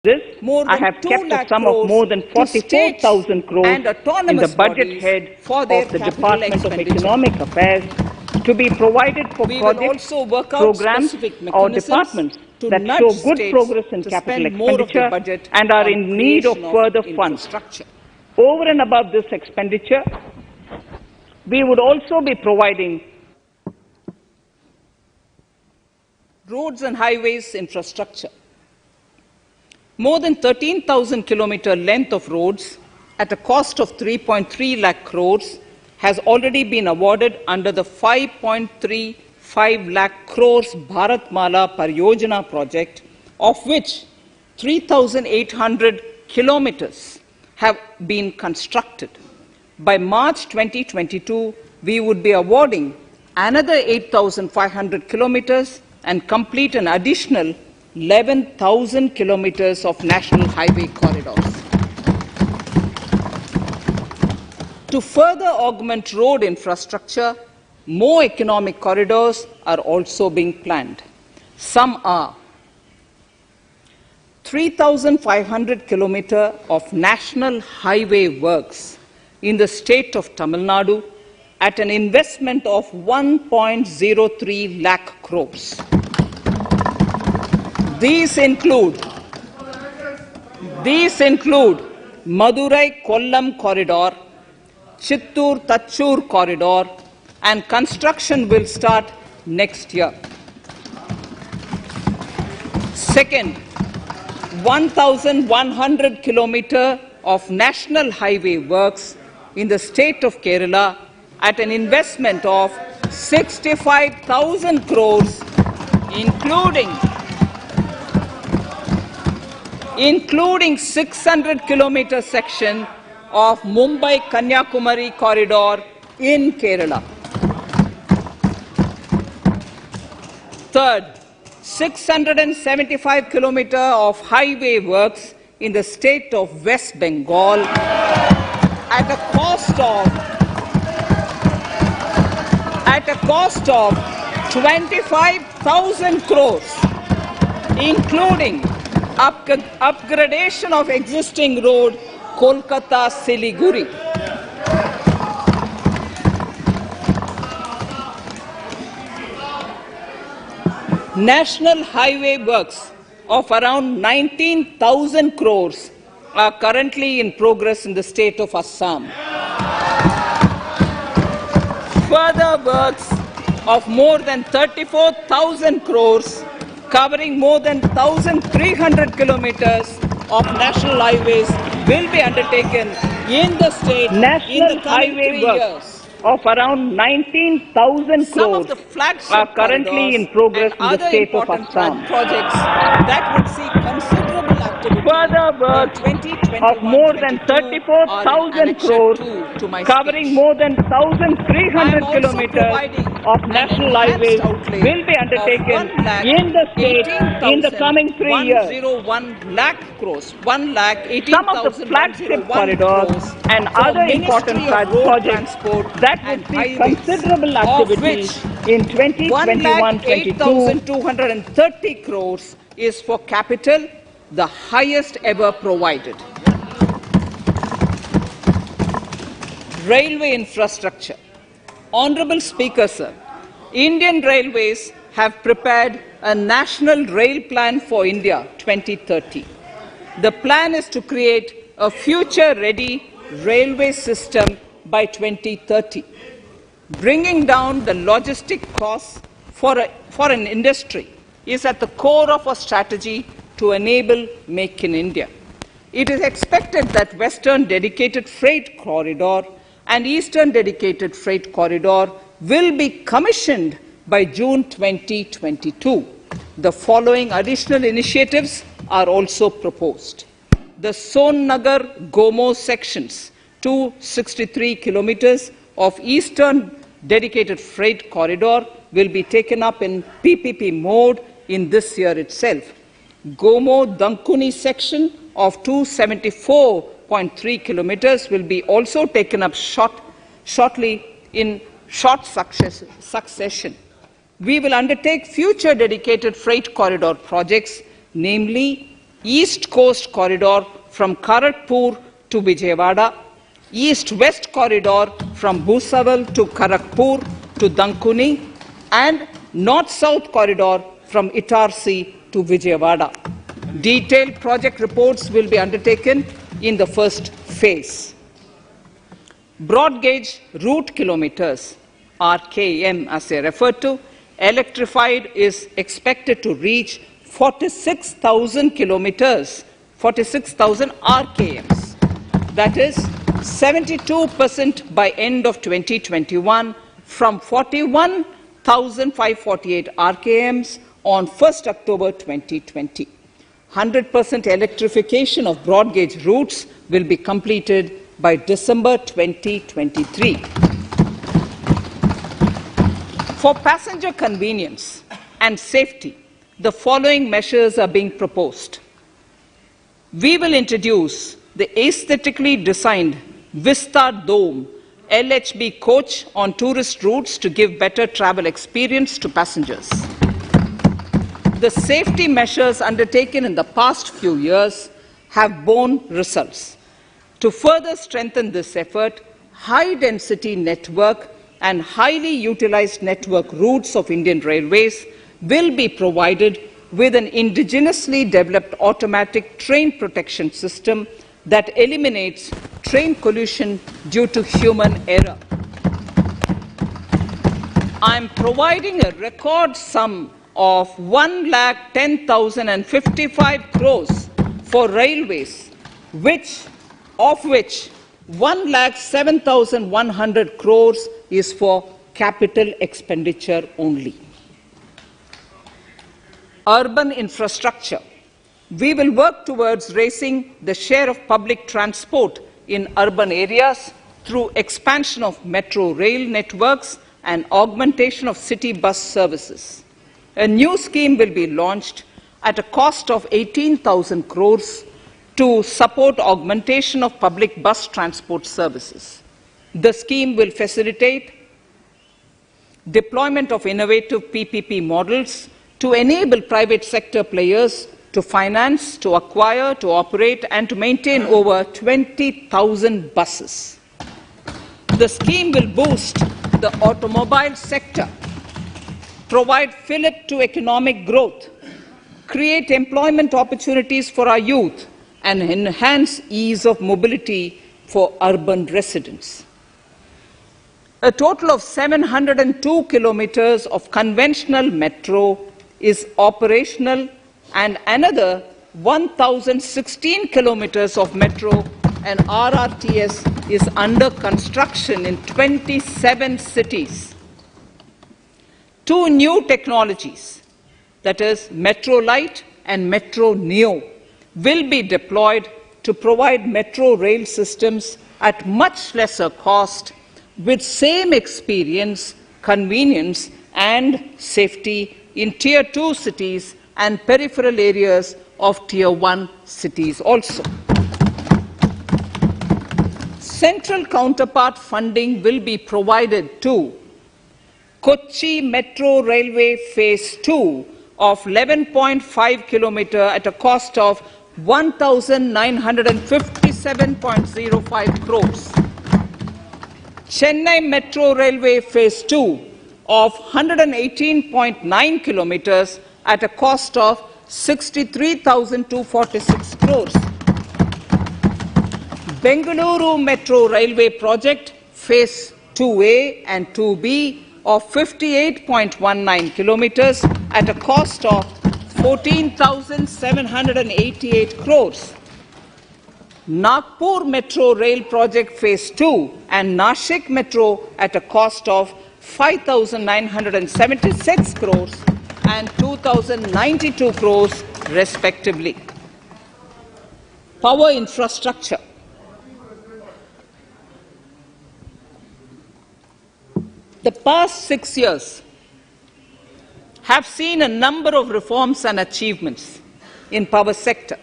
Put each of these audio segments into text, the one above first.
this, I have kept a sum of more than 44,000 crores in the budget head of the Department of Economic Affairs to be provided for projects, programs or departments that show good progress in capital expenditure and are in need of further funds. Over and above this expenditure, we would also be providing roads and highways infrastructure. More than 13,000 kilometer length of roads at a cost of 3.3 lakh crores has already been awarded under the 5.35 lakh crores Bharatmala Pariyojana project, of which 3,800 kilometers have been constructed. By March 2022, we would be awarding another 8,500 kilometers and complete an additional 11,000 kilometers of national highway corridors. To further augment road infrastructure, more economic corridors are also being planned. Some are 3,500 kilometers of national highway works in the state of Tamil Nadu at an investment of 1.03 lakh crores. These include Madurai-Kollam corridor, Chittoor-Tachur corridor, and construction will start next year. Second, 1,100 kilometers of national highway works in the state of Kerala at an investment of 65,000 crores, including 600 kilometer section of Mumbai-Kanyakumari corridor in Kerala. Third, 675 kilometers of highway works in the state of West Bengal at a cost of 25,000 crores, including upgradation of existing road Kolkata-Siliguri. National highway works of around 19,000 crores are currently in progress in the state of Assam. Further works of more than 34,000 crores covering more than 1,300 kilometers of national highways will be undertaken in the state in the coming 3 years. Of around 19,000 crores are currently in progress in the state of Assam. Projects that would see considerable activity. Further works of more than 34,000 crores covering more than 1,300 kilometers of national highways will be undertaken in the state in the coming 3 years. 101 lakh crores, 1,18,000 some of the flagship corridors and other important projects that would see considerable activity in 2021-22. 1,8,230 crores is for capital, the highest ever provided. Railway infrastructure. Honorable Speaker, sir, Indian Railways have prepared a National Rail Plan for India 2030. The plan is to create a future-ready railway system by 2030, bringing down the logistic costs for an industry is at the core of our strategy to enable Make in India. It is expected that Western Dedicated Freight Corridor and Eastern Dedicated Freight Corridor will be commissioned by June 2022. The following additional initiatives are also proposed. The Sonnagar-Gomo sections, 263 kilometers of Eastern Dedicated Freight Corridor will be taken up in PPP mode in this year itself. Gomo-Dankuni section of 274.3 kilometers will be also taken up shortly in short succession. We will undertake future dedicated freight corridor projects, namely East Coast Corridor from Kharagpur to Vijayawada, East-West Corridor from Bhusawal to Kharagpur to Dankuni, and North-South Corridor from Itarsi to Vijayawada. Detailed project reports will be undertaken in the first phase. Broad gauge route kilometers, RKM as they refer to, electrified is expected to reach 46,000 kilometers, 46,000 RKMs. That is 72% by end of 2021 from 41,548 RKMs on 1st October 2020. 100% electrification of broad gauge routes will be completed by December 2023. For passenger convenience and safety, the following measures are being proposed. We will introduce the aesthetically designed Vista Dome LHB coach on tourist routes to give better travel experience to passengers. The safety measures undertaken in the past few years have borne results. To further strengthen this effort, high-density network and highly utilized network routes of Indian Railways will be provided with an indigenously developed automatic train protection system that eliminates train collision due to human error. I am providing a record sum of 1,10,055 crores for railways, of which 1,07,100 crores is for capital expenditure only. Urban infrastructure. We will work towards raising the share of public transport in urban areas through expansion of metro rail networks and augmentation of city bus services. A new scheme will be launched at a cost of 18,000 crores to support augmentation of public bus transport services. The scheme will facilitate deployment of innovative PPP models to enable private sector players to finance, to acquire, to operate, and to maintain over 20,000 buses. The scheme will boost the automobile sector, provide fillip to economic growth, create employment opportunities for our youth, and enhance ease of mobility for urban residents. A total of 702 kilometers of conventional metro is operational, and another 1,016 kilometers of metro and RRTS is under construction in 27 cities. Two new technologies, that is Metro Lite and Metro Neo, will be deployed to provide metro rail systems at much lesser cost with same experience, convenience, and safety in Tier 2 cities and peripheral areas of Tier 1 cities also. Central counterpart funding will be provided to Kochi Metro Railway Phase 2 of 11.5 kilometer at a cost of 1,957.05 crores. Chennai Metro Railway Phase 2 of 118.9 kilometers at a cost of 63,246 crores. Bengaluru Metro Railway Project Phase 2A and 2B of 58.19 kilometers at a cost of 14,788 crores. Nagpur Metro Rail Project Phase 2 and Nashik Metro at a cost of 5,976 crores and 2,092 crores respectively. Power infrastructure. The past 6 years have seen a number of reforms and achievements in power sector.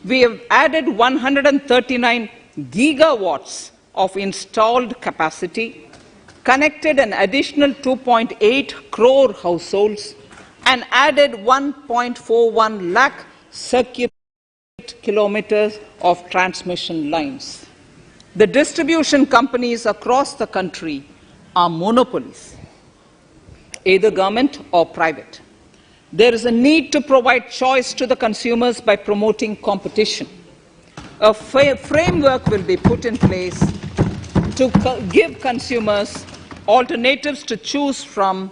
We have added 139 gigawatts of installed capacity, connected an additional 2.8 crore households, and added 1.41 lakh circular kilometers of transmission lines. The distribution companies across the country are monopolies, either government or private. There is a need to provide choice to the consumers by promoting competition. A framework will be put in place to give consumers alternatives to choose from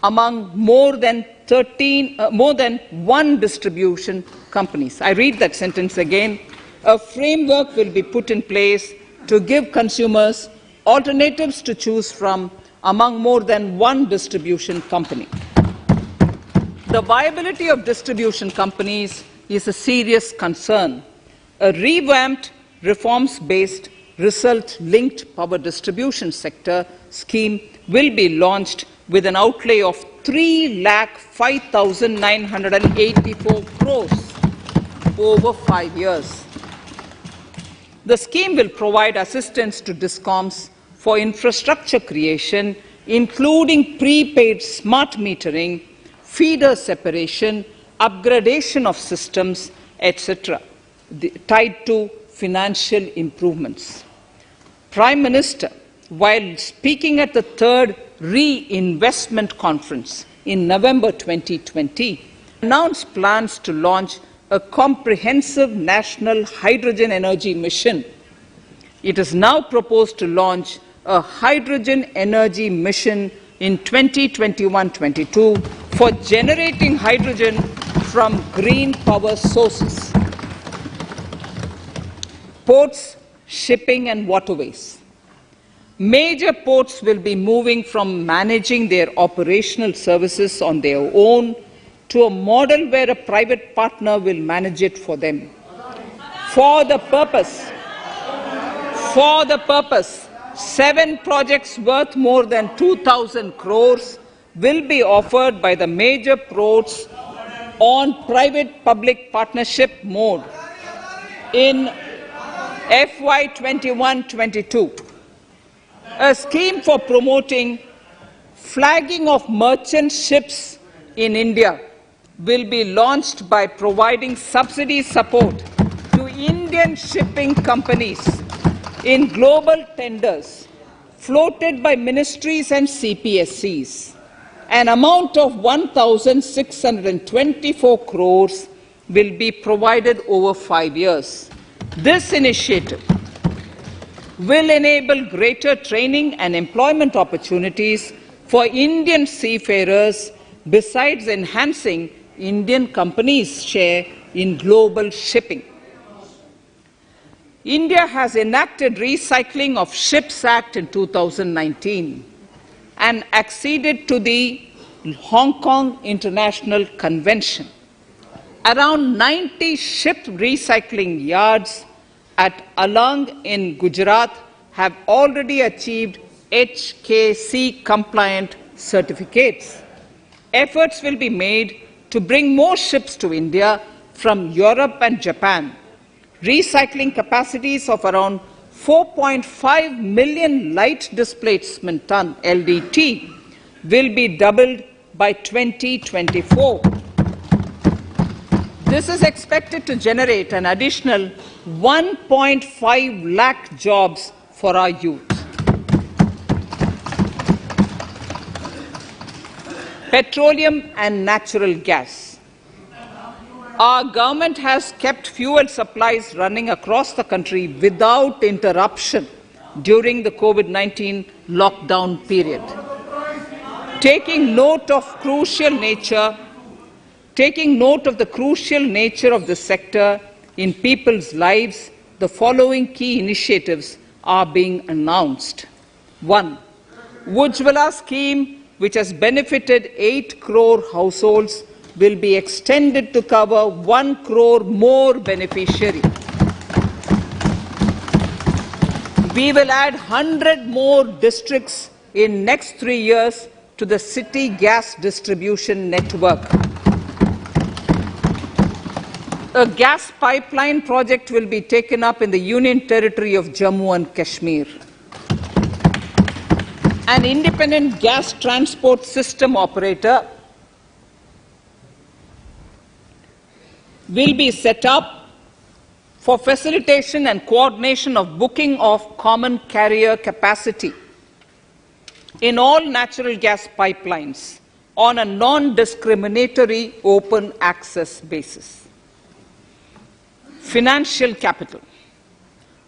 among more than one distribution companies. I read that sentence again. A framework will be put in place to give consumers alternatives to choose from among more than one distribution company. The viability of distribution companies is a serious concern. A revamped, reforms-based, result-linked power distribution sector scheme will be launched with an outlay of 3,05,984 crores over 5 years. The scheme will provide assistance to DISCOMs for infrastructure creation, including prepaid smart metering, feeder separation, upgradation of systems, etc., tied to financial improvements. Prime Minister, while speaking at the third Reinvestment Conference in November 2020, announced plans to launch a comprehensive national hydrogen energy mission. It is now proposed to launch a hydrogen energy mission in 2021-22 for generating hydrogen from green power sources. Ports, shipping and waterways. Major ports will be moving from managing their operational services on their own to a model where a private partner will manage it for them. For the purpose, 7 projects worth more than 2,000 crores will be offered by the major ports on private-public partnership mode in FY 21-22. A scheme for promoting flagging of merchant ships in India will be launched by providing subsidy support to Indian shipping companies in global tenders floated by ministries and CPSCs. An amount of 1,624 crores will be provided over 5 years. This initiative will enable greater training and employment opportunities for Indian seafarers, besides enhancing Indian companies' share in global shipping. India has enacted Recycling of Ships Act in 2019 and acceded to the Hong Kong International Convention. Around 90 ship recycling yards at Alang in Gujarat have already achieved HKC-compliant certificates. Efforts will be made to bring more ships to India from Europe and Japan. Recycling capacities of around 4.5 million light displacement ton LDT will be doubled by 2024. This is expected to generate an additional 1.5 lakh jobs for our youth. Petroleum and natural gas. Our government has kept fuel supplies running across the country without interruption during the COVID-19 lockdown period. Taking note of the crucial nature of the sector in people's lives, the following key initiatives are being announced. 1. Ujjwala scheme, which has benefited 8 crore households, will be extended to cover 1 crore more beneficiaries. We will add 100 more districts in next 3 years to the city gas distribution network. A gas pipeline project will be taken up in the Union Territory of Jammu and Kashmir. An independent gas transport system operator will be set up for facilitation and coordination of booking of common carrier capacity in all natural gas pipelines on a non-discriminatory open access basis. Financial capital.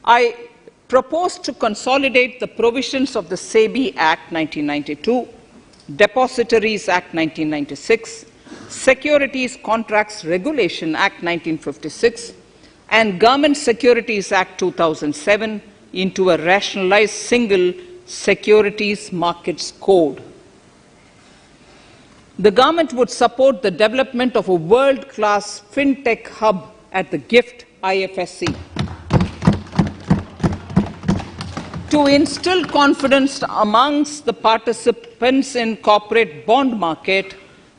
I propose to consolidate the provisions of the SEBI Act 1992, Depositories Act 1996, Securities Contracts Regulation Act 1956, and Government Securities Act 2007 into a rationalized single Securities Markets Code. The government would support the development of a world-class fintech hub at the GIFT IFSC to instill confidence amongst the participants in corporate bond market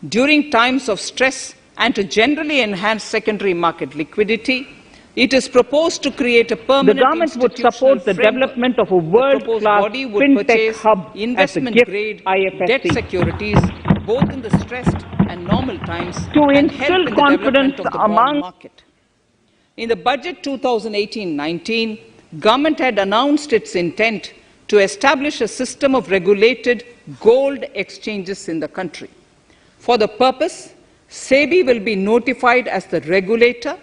during times of stress and to generally enhance secondary market liquidity. It is proposed to create a permanent. The government would support the development of a world-class fintech hub investment-grade debt securities, both in the stressed and normal times, to and help instill in the confidence development of the bond market. In the budget 2018-19, government had announced its intent to establish a system of regulated gold exchanges in the country. For the purpose, SEBI will be notified as the regulator,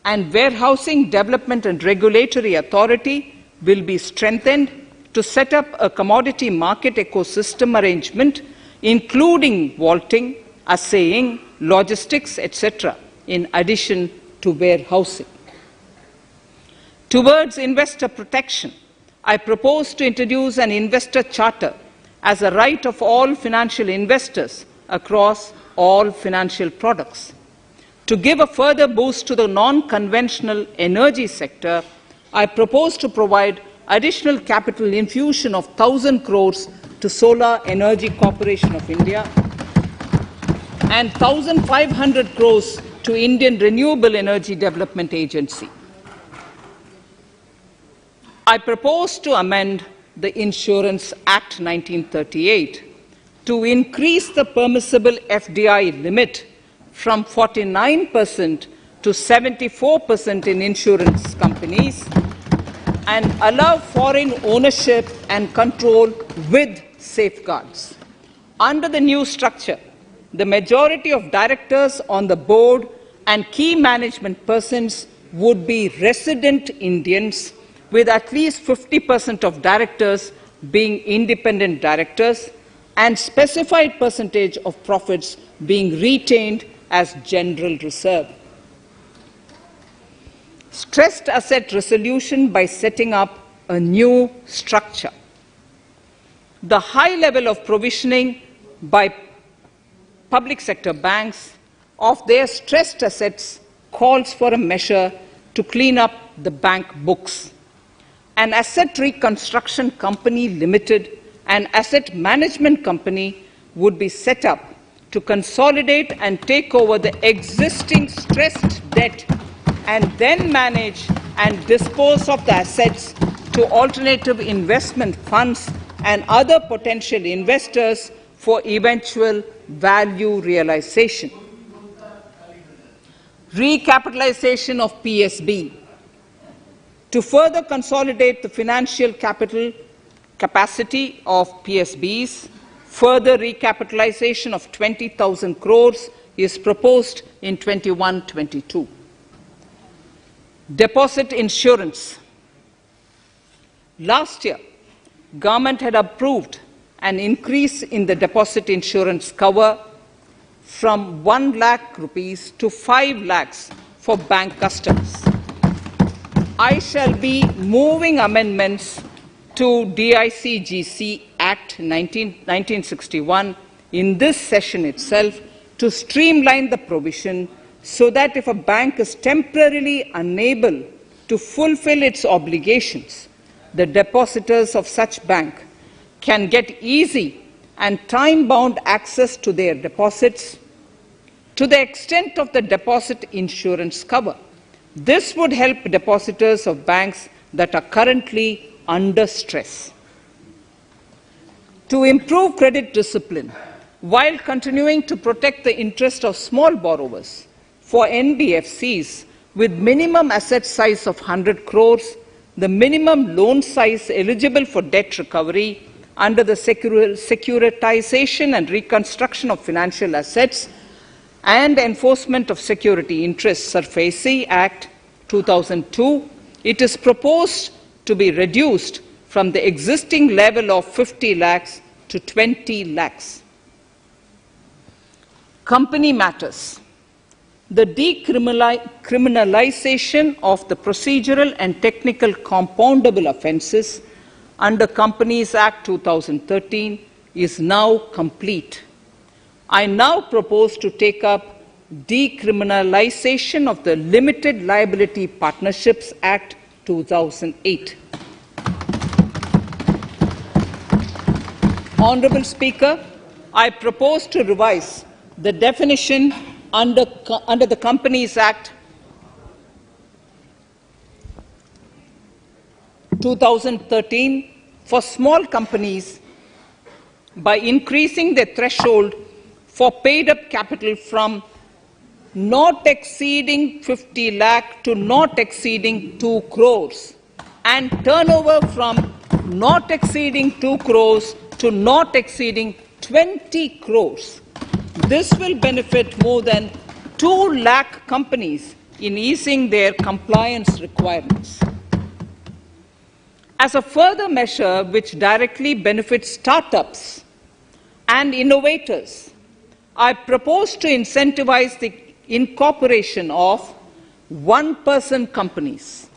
and Warehousing Development and Regulatory Authority will be strengthened to set up a commodity market ecosystem arrangement, including vaulting, assaying, logistics, etc., in addition to warehousing. Towards investor protection, I propose to introduce an investor charter as a right of all financial investors across all financial products. To give a further boost to the non-conventional energy sector, I propose to provide additional capital infusion of 1,000 crores to Solar Energy Corporation of India and 1,500 crores to Indian Renewable Energy Development Agency. I propose to amend the Insurance Act 1938 to increase the permissible FDI limit from 49% to 74% in insurance companies and allow foreign ownership and control with safeguards. Under the new structure, the majority of directors on the board and key management persons would be resident Indians, with at least 50% of directors being independent directors and specified percentage of profits being retained as general reserve. Stressed asset resolution by setting up a new structure. The high level of provisioning by public sector banks of their stressed assets calls for a measure to clean up the bank books. An asset reconstruction company limited, an asset management company would be set up to consolidate and take over the existing stressed debt and then manage and dispose of the assets to alternative investment funds and other potential investors for eventual value realization. Recapitalization of PSB. To further consolidate the financial capital capacity of PSBs, further recapitalization of 20,000 crores is proposed in 21-22. Deposit insurance. Last year, government had approved an increase in the deposit insurance cover from 1 lakh rupees to 5 lakhs for bank customers. I shall be moving amendments to DICGC Act 1961 in this session itself to streamline the provision so that if a bank is temporarily unable to fulfill its obligations, the depositors of such bank can get easy and time-bound access to their deposits to the extent of the deposit insurance cover. This would help depositors of banks that are currently under stress. To improve credit discipline, while continuing to protect the interest of small borrowers, for NBFCs, with minimum asset size of 100 crores, the minimum loan size eligible for debt recovery under the Securitization and Reconstruction of Financial Assets and Enforcement of Security Interests SARFAESI Act 2002, it is proposed to be reduced from the existing level of 50 lakhs to 20 lakhs. Company matters. The decriminalization of the procedural and technical compoundable offences under Companies Act 2013 is now complete. I now propose to take up decriminalization of the Limited Liability Partnerships Act 2008. Honourable Speaker, I propose to revise the definition under the Companies Act 2013 for small companies by increasing the threshold for paid-up capital from not exceeding 50 lakh to not exceeding 2 crores and turnover from not exceeding 2 crores to not exceeding 20 crores. This will benefit more than 2 lakh companies in easing their compliance requirements. As a further measure which directly benefits startups and innovators, I propose to incentivize the incorporation of one-person companies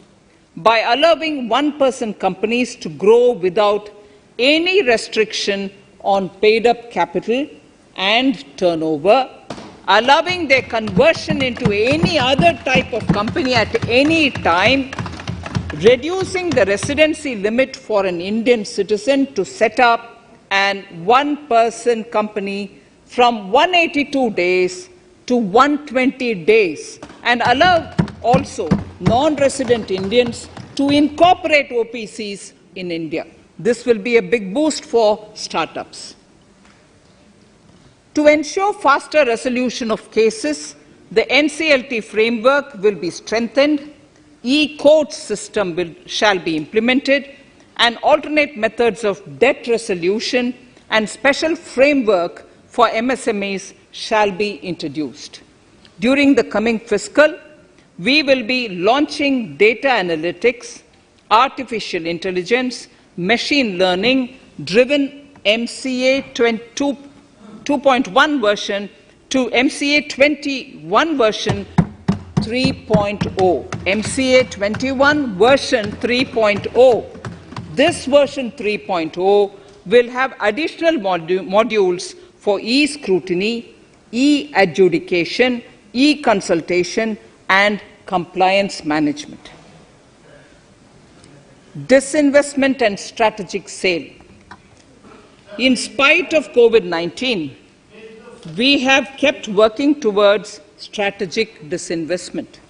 by allowing one-person companies to grow without any restriction on paid-up capital and turnover, allowing their conversion into any other type of company at any time, reducing the residency limit for an Indian citizen to set up an one-person company from 182 days to 120 days, and allow also non-resident Indians to incorporate OPCs in India. This will be a big boost for startups. To ensure faster resolution of cases, the NCLT framework will be strengthened, e-court system shall be implemented, and alternate methods of debt resolution and special framework for MSMEs shall be introduced. During the coming fiscal, we will be launching data analytics, artificial intelligence, machine learning driven MCA 2.1 version to MCA 21 version 3.0. MCA 21 version 3.0. This version 3.0 will have additional modules for e-scrutiny, e-adjudication, e-consultation, and compliance management. Disinvestment and strategic sale. In spite of COVID-19, we have kept working towards strategic disinvestment.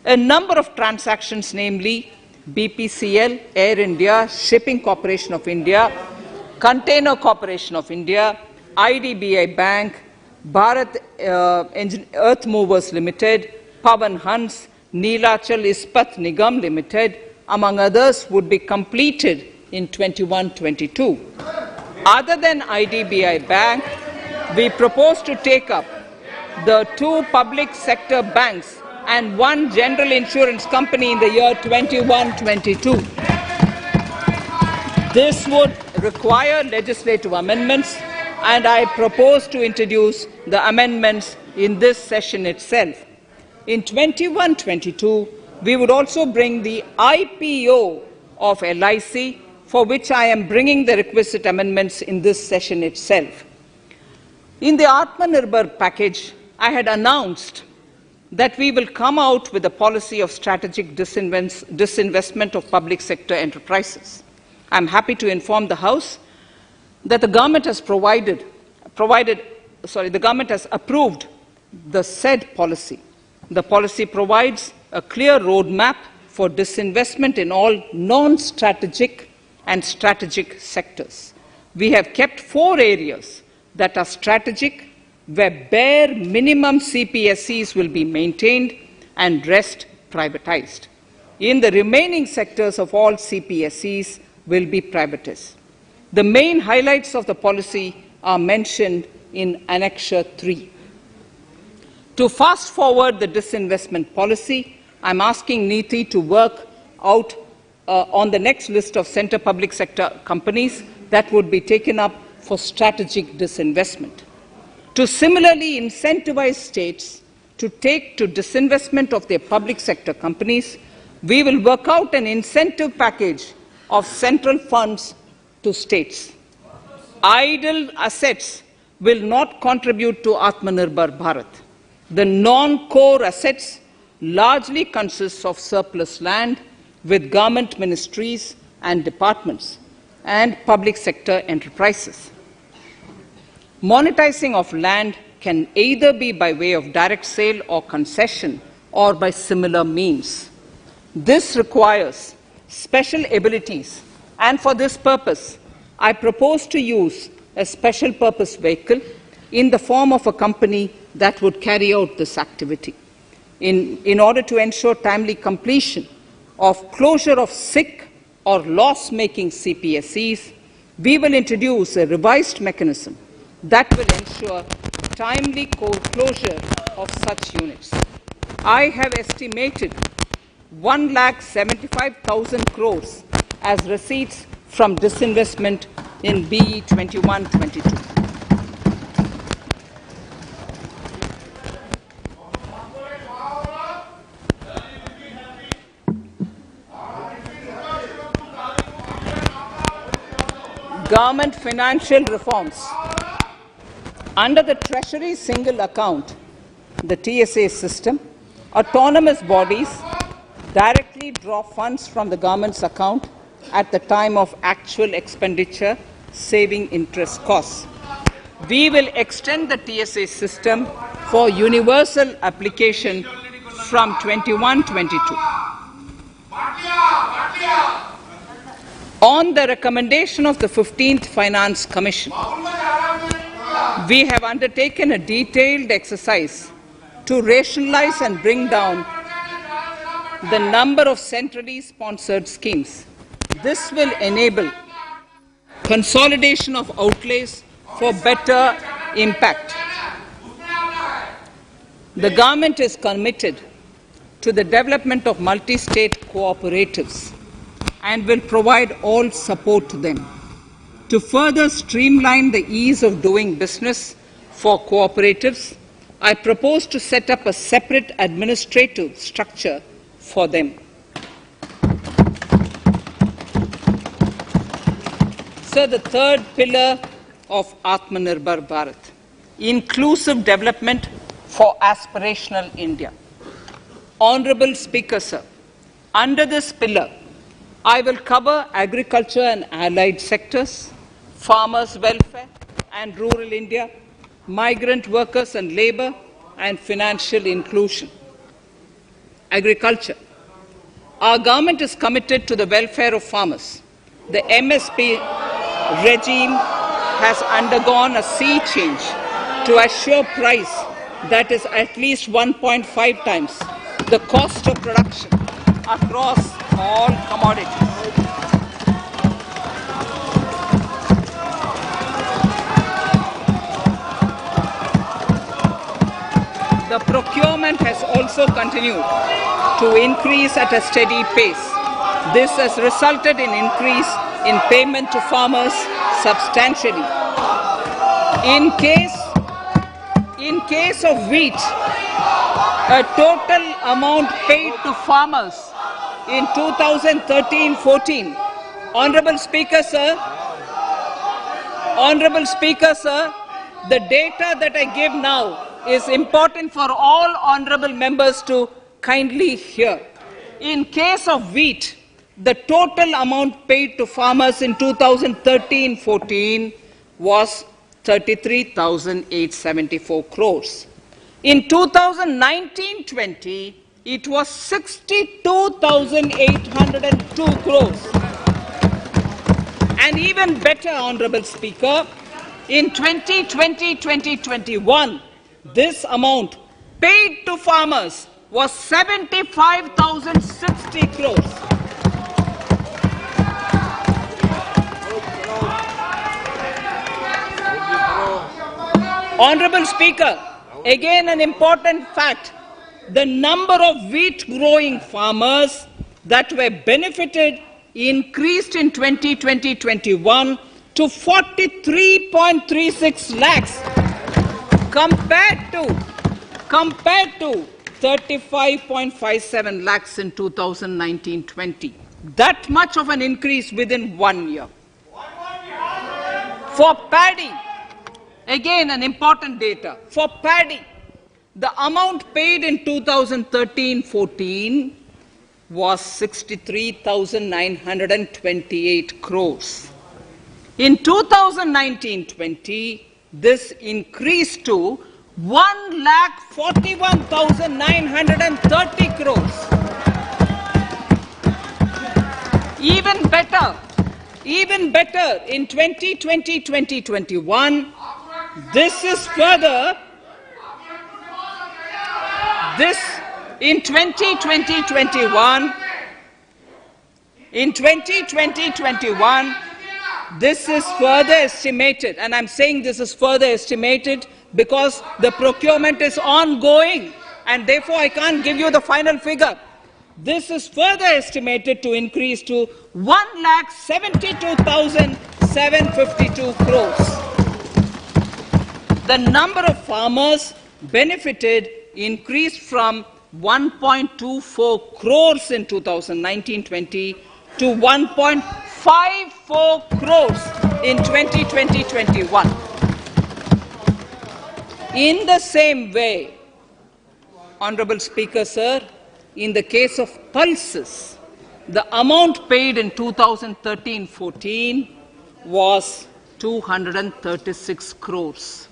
A number of transactions, namely BPCL, Air India, Shipping Corporation of India, Container Corporation of India, IDBI Bank, Bharat Earth Movers Limited, Pawan Hans, Neelachal Ispat Nigam Limited, among others, would be completed in 21-22. Other than IDBI Bank, we propose to take up the 2 public sector banks and 1 general insurance company in the year 21-22. This would require legislative amendments, and I propose to introduce the amendments in this session itself. In 21-22, we would also bring the IPO of LIC, for which I am bringing the requisite amendments in this session itself. In the Atmanirbhar package, I had announced that we will come out with a policy of strategic disinvestment of public sector enterprises. I am happy to inform the House that the government has the government has approved the said policy. The policy provides a clear roadmap for disinvestment in all non-strategic and strategic sectors. We have kept 4 areas that are strategic, where bare minimum CPSCs will be maintained and rest privatized. In the remaining sectors of all CPSEs will be privatized. The main highlights of the policy are mentioned in Annexure 3. To fast forward the disinvestment policy, I'm asking NITI to work out on the next list of centre public sector companies that would be taken up for strategic disinvestment. To similarly incentivize states to take to disinvestment of their public sector companies, we will work out an incentive package of central funds to states. Idle assets will not contribute to Atmanirbhar Bharat. The non-core assets largely consist of surplus land with government ministries and departments and public sector enterprises. Monetizing of land can either be by way of direct sale or concession or by similar means. This requires special abilities, and for this purpose, I propose to use a special purpose vehicle in the form of a company that would carry out this activity. In order to ensure timely completion of closure of sick or loss-making CPSEs, we will introduce a revised mechanism that will ensure timely closure of such units. I have estimated 1,75,000 crores as receipts from disinvestment in BE 21-22. Government financial reforms. Under the Treasury single account, the TSA system, autonomous bodies directly draw funds from the government's account at the time of actual expenditure, saving interest costs. We will extend the TSA system for universal application from 21-22. On the recommendation of the 15th Finance Commission, we have undertaken a detailed exercise to rationalize and bring down the number of centrally sponsored schemes. This will enable consolidation of outlays for better impact. The government is committed to the development of multi-state cooperatives and will provide all support to them. To further streamline the ease of doing business for cooperatives, I propose to set up a separate administrative structure for them. So the third pillar of Atmanirbhar Bharat, inclusive development for aspirational India. Honorable Speaker, sir, under this pillar, I will cover agriculture and allied sectors, farmers' welfare and rural India, migrant workers and labour, and financial inclusion. Agriculture. Our government is committed to the welfare of farmers. The MSP regime has undergone a sea change to assure price that is at least 1.5 times the cost of production across all commodities. The procurement has also continued to increase at a steady pace. This has resulted in increase in payment to farmers substantially. In case of wheat, a total amount paid to farmers in 2013-14, Honorable Speaker, sir, the data that I give now is important for all honorable members to kindly hear. In case of wheat, the total amount paid to farmers in 2013-14 was 33,874 crores. In 2019-20, it was 62,802 crores. And even better, Honorable Speaker, in 2020-2021, this amount paid to farmers was 75,060 crores. Honorable Speaker, again an important fact. The number of wheat growing farmers that were benefited increased in 2020-21 to 43.36 lakhs compared to 35.57 lakhs in 2019-20. That much of an increase within 1 year. For paddy, again an important data. For paddy, the amount paid in 2013-14 was 63,928 crores. In 2019-20, this increased to 1,41,930 crores. Even better, in 2020-2021, this is further. In 2020-21, this is further estimated, and I'm saying this is further estimated because the procurement is ongoing, and therefore I can't give you the final figure. This is further estimated to increase to 1,72,752 crores. The number of farmers benefited increased from 1.24 crores in 2019-20 to 1.54 crores in 2020-21. In the same way, Honorable Speaker, sir, in the case of pulses, the amount paid in 2013-14 was 236 crores.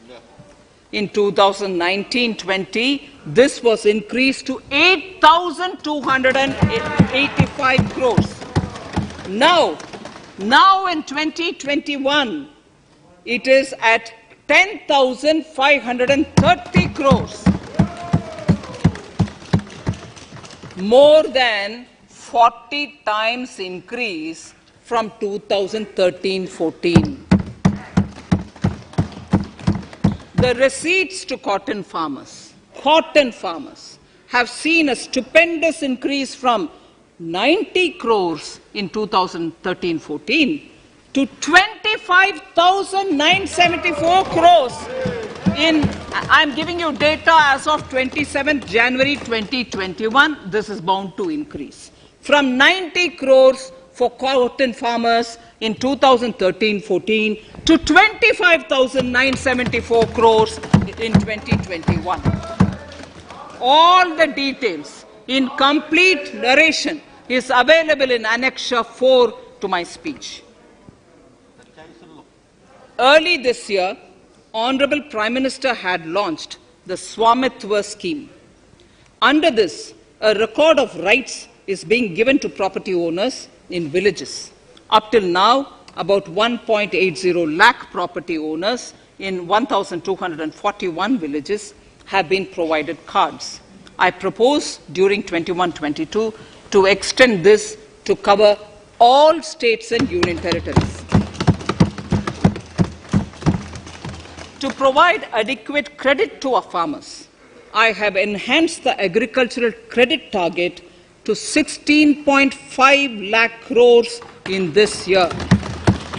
In 2019-20, this was increased to 8,285 crores. Now in 2021, it is at 10,530 crores. More than 40 times increase from 2013-14. The receipts to cotton farmers have seen a stupendous increase from 90 crores in 2013-14 to 25,974 crores I'm giving you data as of 27th January 2021. This is bound to increase. From 90 crores for cotton farmers in 2013-14 to 25,974 crores in 2021. All the details in complete narration is available in Annexure 4 to my speech. Early this year, Honorable Prime Minister had launched the Swamitva scheme. Under this, a record of rights is being given to property owners in villages. Up till now, about 1.80 lakh property owners in 1,241 villages have been provided cards. I propose during 21-22 to extend this to cover all states and union territories. To provide adequate credit to our farmers, I have enhanced the agricultural credit target to 16.5 lakh crores in this year.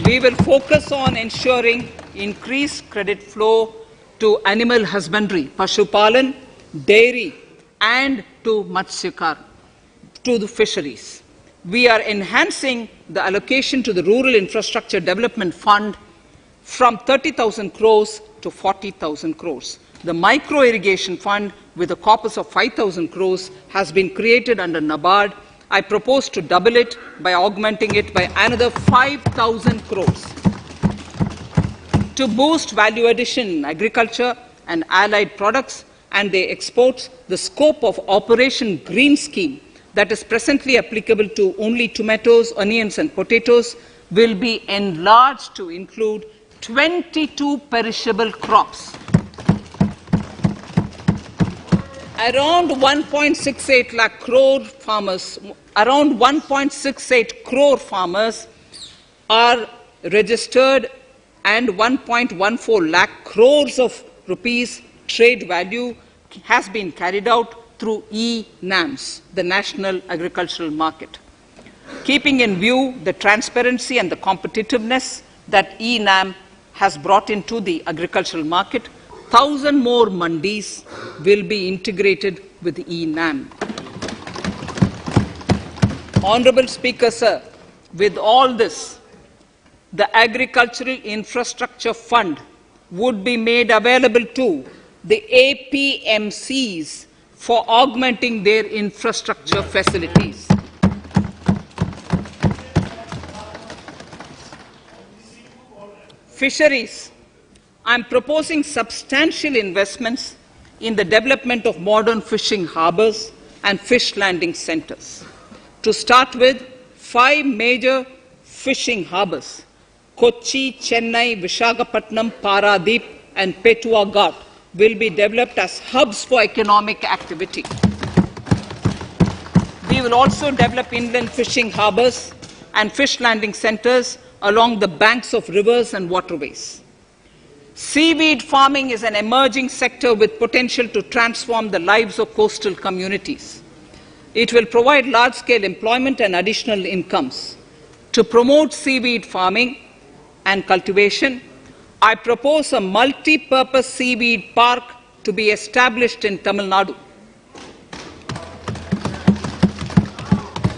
We will focus on ensuring increased credit flow to animal husbandry, Pashupalan, dairy, and to Matsyakar, to the fisheries. We are enhancing the allocation to the Rural Infrastructure Development Fund from 30,000 crores to 40,000 crores. The Micro Irrigation Fund, with a corpus of 5,000 crores, has been created under NABARD. I propose to double it by augmenting it by another 5,000 crores. To boost value addition in agriculture and allied products and their exports, the scope of Operation Green Scheme, that is presently applicable to only tomatoes, onions, and potatoes, will be enlarged to include 22 perishable crops. Around 1.68 lakh crore farmers, around 1.68 crore farmers are registered, and 1.14 lakh crores of rupees trade value has been carried out through e-NAMs, the National Agricultural Market. Keeping in view the transparency and the competitiveness that e-NAM has brought into the agricultural market, 1,000 more mandis will be integrated with e-NAM. Honorable Speaker, sir, with all this, the Agricultural Infrastructure Fund would be made available to the APMCs for augmenting their infrastructure facilities. Fisheries. I am proposing substantial investments in the development of modern fishing harbors and fish landing centers. To start with, 5 major fishing harbors, Kochi, Chennai, Visakhapatnam, Paradip, and Petua Ghat, will be developed as hubs for economic activity. We will also develop inland fishing harbors and fish landing centers along the banks of rivers and waterways. Seaweed farming is an emerging sector with potential to transform the lives of coastal communities. It will provide large-scale employment and additional incomes. To promote seaweed farming and cultivation, I propose a multi-purpose seaweed park to be established in Tamil Nadu.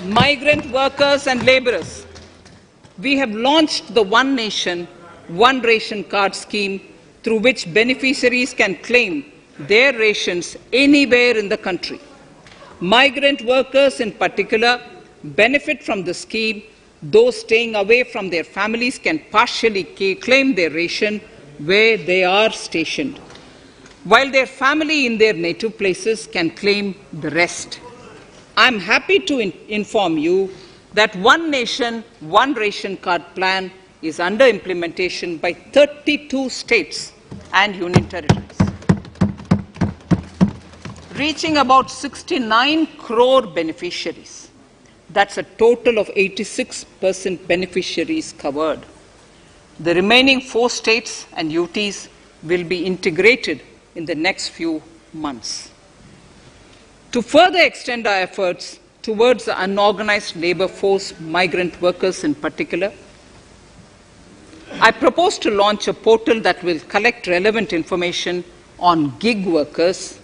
Migrant workers and laborers. We have launched the One Nation, One Ration Card scheme, through which beneficiaries can claim their rations anywhere in the country. Migrant workers in particular benefit from the scheme. Those staying away from their families can partially claim their ration where they are stationed, while their family in their native places can claim the rest. I am happy to inform you that One Nation, One Ration Card plan is under implementation by 32 states and union territories, reaching about 69 crore beneficiaries. That's a total of 86% beneficiaries covered. The remaining 4 states and UTs will be integrated in the next few months. To further extend our efforts towards the unorganized labor force, migrant workers in particular, I propose to launch a portal that will collect relevant information on gig workers,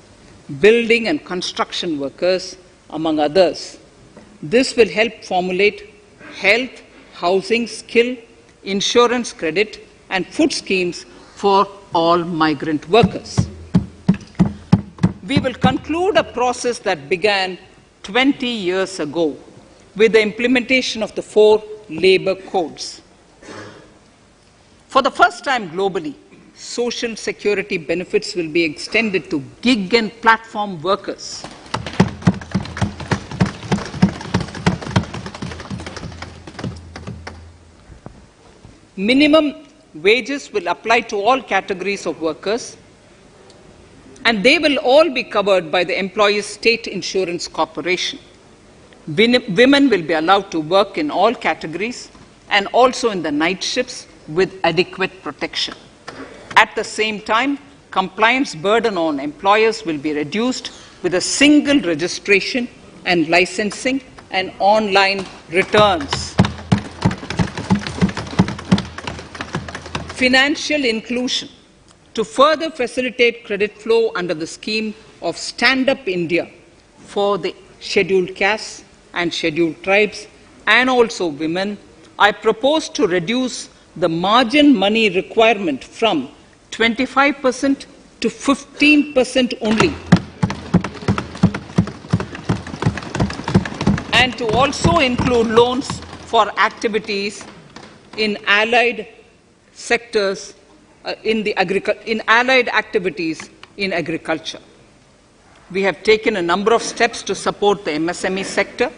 building and construction workers, among others. This will help formulate health, housing, skill, insurance credit, and food schemes for all migrant workers. We will conclude a process that began 20 years ago with the implementation of the 4 labor codes. For the first time globally, social security benefits will be extended to gig and platform workers. Minimum wages will apply to all categories of workers, and they will all be covered by the Employees State Insurance Corporation. Women will be allowed to work in all categories and also in the night shifts with adequate protection. At the same time, compliance burden on employers will be reduced with a single registration and licensing and online returns. Financial inclusion. To further facilitate credit flow under the scheme of Stand Up India for the scheduled castes and scheduled tribes and also women, I propose to reduce the margin money requirement from 25% to 15% only, and to also include loans for activities in allied sectors, in allied activities in agriculture. We have taken a number of steps to support the MSME sector.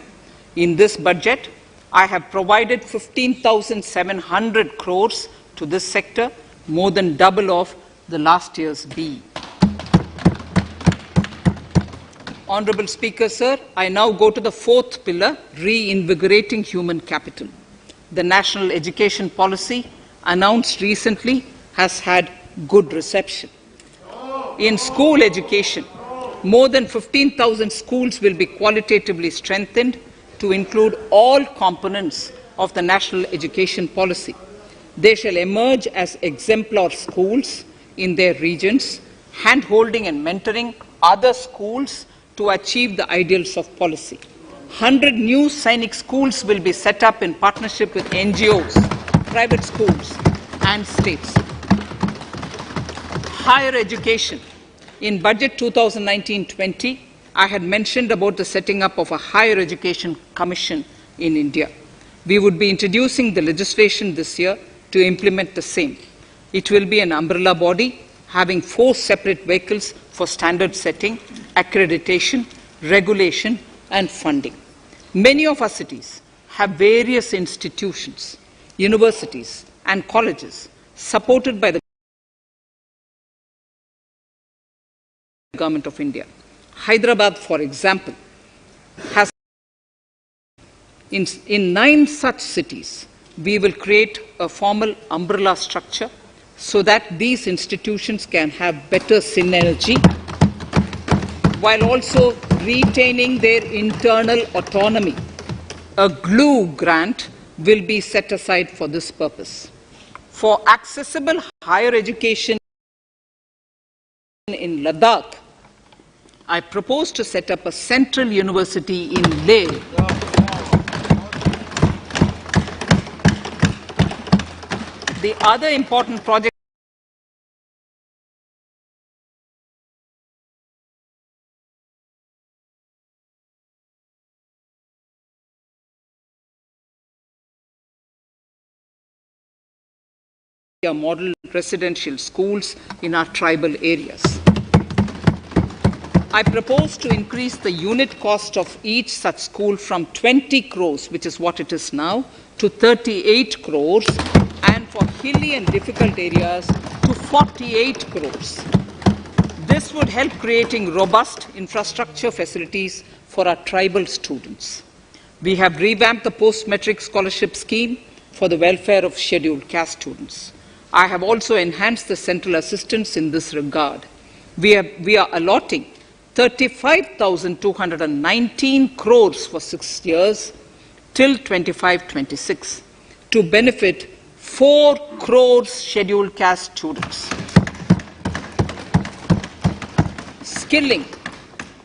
In this budget, I have provided 15,700 crores to this sector, more than double of the last year's B. Honourable Speaker, sir, I now go to the fourth pillar, reinvigorating human capital. The national education policy announced recently has had good reception. In school education, more than 15,000 schools will be qualitatively strengthened to include all components of the national education policy. They shall emerge as exemplar schools in their regions, hand-holding and mentoring other schools to achieve the ideals of policy. 100 new Sainik schools will be set up in partnership with NGOs, private schools and states. Higher education. In Budget 2019-20, I had mentioned about the setting up of a Higher Education Commission in India. We would be introducing the legislation this year to implement the same. It will be an umbrella body having 4 separate vehicles for standard setting, accreditation, regulation and funding. Many of our cities have various institutions, universities and colleges supported by the Government of India. Hyderabad, for example, has in 9 such cities. We will create a formal umbrella structure so that these institutions can have better synergy while also retaining their internal autonomy. A glue grant will be set aside for this purpose. For accessible higher education in Ladakh, I propose to set up a central university in Leh. The other important project are model residential schools in our tribal areas. I propose to increase the unit cost of each such school from 20 crores, which is what it is now, to 38 crores, and for hilly and difficult areas to 48 crores. This would help creating robust infrastructure facilities for our tribal students. We have revamped the post-metric scholarship scheme for the welfare of scheduled caste students. I have also enhanced the central assistance in this regard. We are allotting 35,219 crores for 6 years till 25-26 to benefit 4 crores scheduled caste students. Skilling.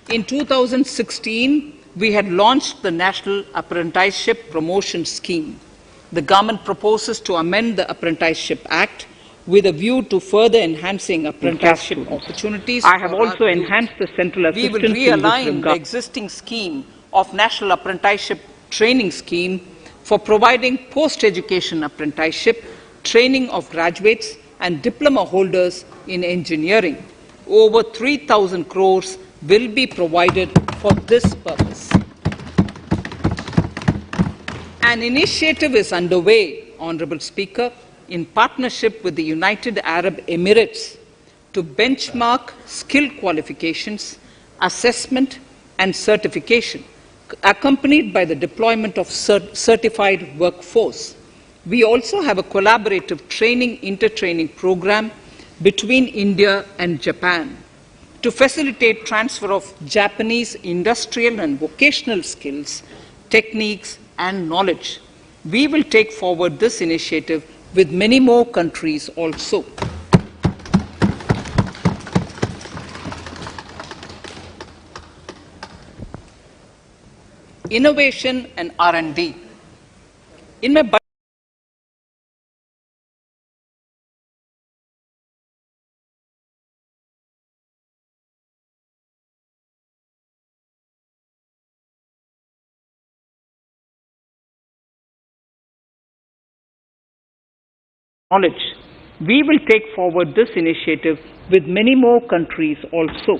In 2016, we had launched the National Apprenticeship Promotion Scheme. The government proposes to amend the Apprenticeship Act with a view to further enhancing apprenticeship opportunities. I have also enhanced the central assistance. We will realign the existing scheme of National Apprenticeship Training Scheme for providing post-education apprenticeship, training of graduates and diploma holders in engineering. Over 3,000 crores will be provided for this purpose. An initiative is underway, Honourable Speaker, in partnership with the United Arab Emirates to benchmark skill qualifications, assessment and certification, accompanied by the deployment of certified workforce. We also have a collaborative training, inter-training program between India and Japan to facilitate transfer of Japanese industrial and vocational skills, techniques and knowledge. We will take forward this initiative with many more countries also. Innovation and R&D. In my knowledge. We will take forward this initiative with many more countries also.